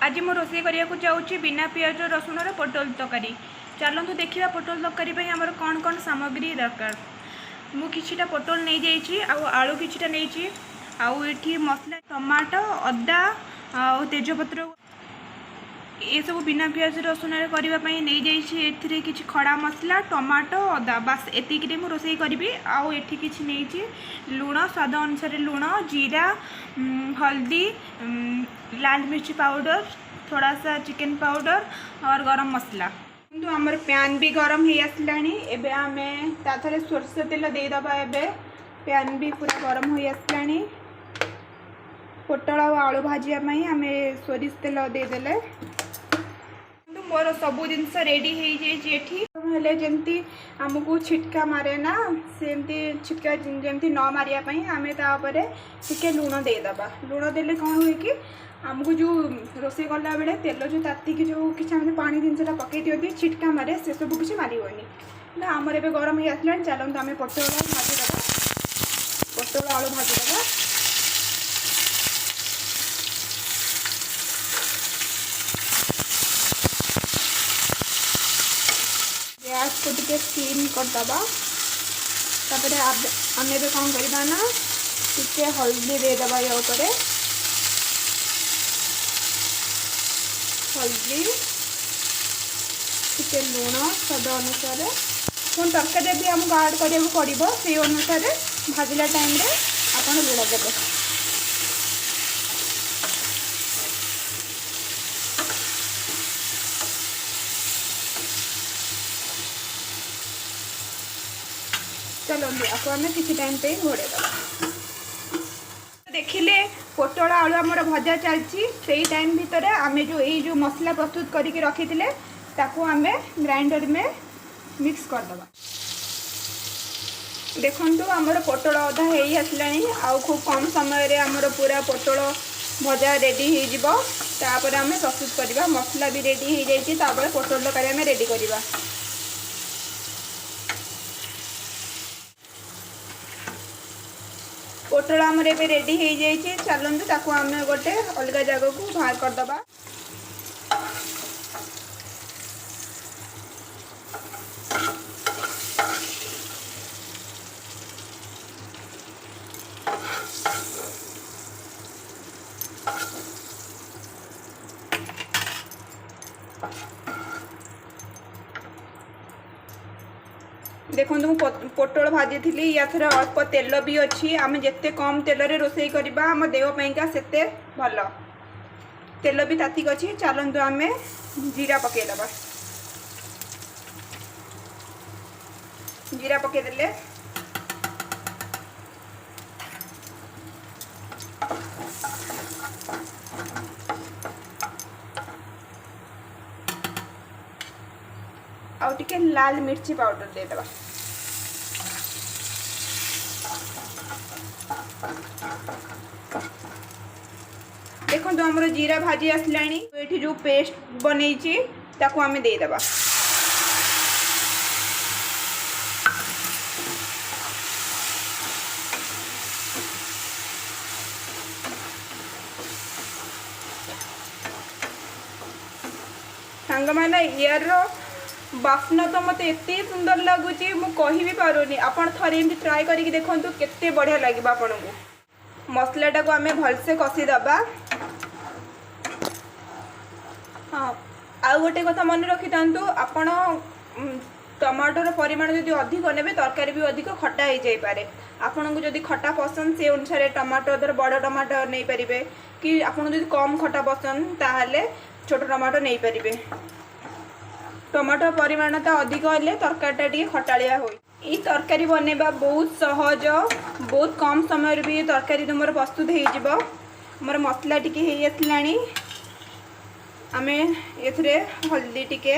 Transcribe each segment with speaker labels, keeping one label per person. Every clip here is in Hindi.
Speaker 1: आज मु रोषे करिया को जाऊँगी बिना पियाज रसुण पोटल तरकारी। चलतु देखा पोटल तरकारी आमर कौन कौन सामग्री दरकार। मु किछिटा पोटल नहीं जाइए आलू किछिटा नहीं आठी मसला टमाटो अदा आ तेजपत्र ये सब बिना पियाज रसुण करने नहीं जाइए। किसी खड़ा मसला टमाटो अदा बास एतिक मु रोषे करी। आउ एठी किछि नहीं लुण स्वाद अनुसार लुण जीरा हल्दी लाल मिर्च पाउडर थोड़ा सा चिकन पाउडर और गरम मसला। तो आमर पैन भी गरम हो आसलानी। एबे आमे ताथरे सोरष तेल देदबा। एबे पैन भी पूरा गरम हो आसलानी। पोटल और आलू भाजियापाई आमे सोरिष तेल देदेले मोर सबू जिनस रेडी हो जमती आमको छिटका मारे ना सेमती छिटका जमती न मारियापाई आमे तापर टिके लुण देदबा। लुण देले कौन हुए कि आमको जो रोषे कला बेले तेल जो तातिकी जो किसी पानी जिनसा पकई दिखती छिटका मारे से सब किसी मारनी ना। आमर ए गरम हो आसला। चलते आम पोटल भाजीदबा। पोटल आलू भाजीदबा। गैस को टिके स्टीम करदबा। तापर आम ए कौन करवा ना टिके हल्दी देदबा। या ऊपर हल्दी टिके लुण स्वाद अनुसार पुणी तरकारी भी आमको ऐड करा पड़ो से अनुसार भाजला टाइम रे आपन लुण देवे। चलो आपको आम किसी टाइम पे घोड़े दबा। देखिले पोटल आलू आमर भजा चलती से टाइम भितर आमे जो मसला प्रस्तुत करके रखी ताकू आमे ग्राइंडर में मिक्स करदबा। देखंतु आमर पोटल अधा हो आसलानी। आउ खूब कम समय रे आमर पूरा पोटल भजा रेडी हो तापर आमे प्रस्तुत करवा। मसला भी रेडी हो जाइए तापर पोटल तरकारी आमे रेडी करवा। पोटल आमर ए रेडी हो जाइए। चलते ताकू आम गोटे अलग जगह को बाहर करदबा। देखो पोटल भाजी थी या थोड़ा अल्प तेल भी अच्छी। आम जिते कम तेल रे रोषे करवा आम देहपाइका सेते भल। तेल भी तातिक अच्छी। चलतु आम जीरा पकईदबा। जीरा पकईदे आउ टिके लाल मिर्ची पाउडर देदबा। देखो तो आमर जीरा भाजी आसलानी। ये जो पेस्ट बनई ताकू आमे देदबा। सांग मैंने यार बास्ना तो मत एत सुंदर लगुच मु कहि भी पारुनी। आपन थरे एमती ट्राई करके देखंतु केते बढ़िया लागिबा आपनकु। मसलाटा को आमे भलसे कसी दबा। हाँ आउ गोटे कथा मन रखी था आपण टमाटर परिमाण जदि अधिक नेबे तरकारी भी अधिक खटा हो जाई पारे। आपन को जदि खटा पसंद से अनुसार टमाटर बड़ टमाटर नहीं पारिबे कि आपन जदि कम खटा पसंद ताहले छोट टमाटर नहीं पारिबे। टमाटर परिमाण तो अधिक हेल्ले तरकारीटा टी खटालिया हो। ये तरकारी बनवा बहुत सहज बहुत कम समय भी तरकारी तुम प्रस्तुत हो। मोर मसला टी हो आसलानी। आमे एथरे हल्दी टिके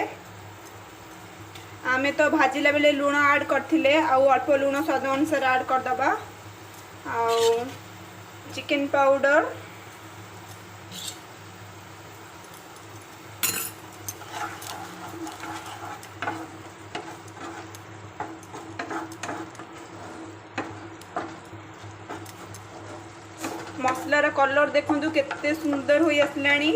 Speaker 1: आमे तो भाजिला बेले लुण ऐड करथिले आउ अल्प लुण स्वाद अनुसार ऐड करदबा। आउ चिकन पाउडर मसलार कलर देखु केते सुंदर हो आसलानी।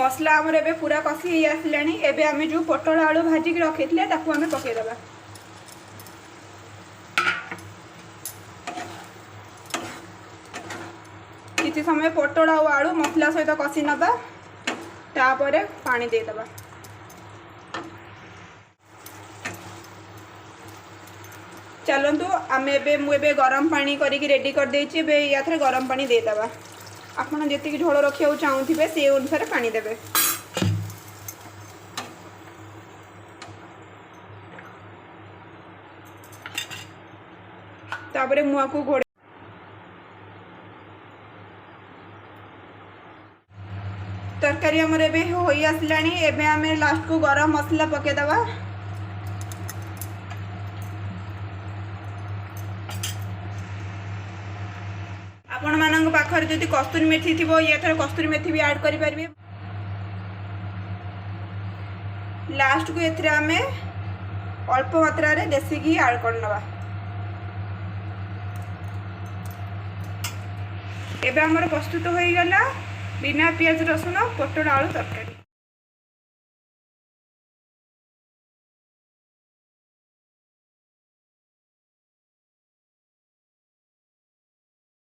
Speaker 1: मसला आमर एबे पूरा कषि हो आसलानी। एबे आमे जो पोटल आलू भाजिक रखिले ताकू आमे पकेइदबा। किसी समय पोटल आउ आलू मसला सहित कषि नबा, तापरे पानी देदबा। चलतु आम एबे गरम पानी करिकी रेडी कर देछि। एबे या थरे गरम पानी देदबा। आपन जेतिक झोल रखिया चाहूथिबे से अनुसार पानी देबे। तापरे मुआ को घोड़े तरकारी हमर एबे होई आसलानी। एबे आमे लास्ट को गरम मसला पके दबा। आपण मानक पाखर जदि कस्तूरी मेथी थिबो या थरे कस्तूरी मेथी भी ऐड करि परिबे। लास्ट को एथरे आमे अल्प मात्रा रे देसी घी ऐड करनबा। एबे हमर प्रस्तुत होई गला बिना प्याज रसुन पोटल आलू तरकारी।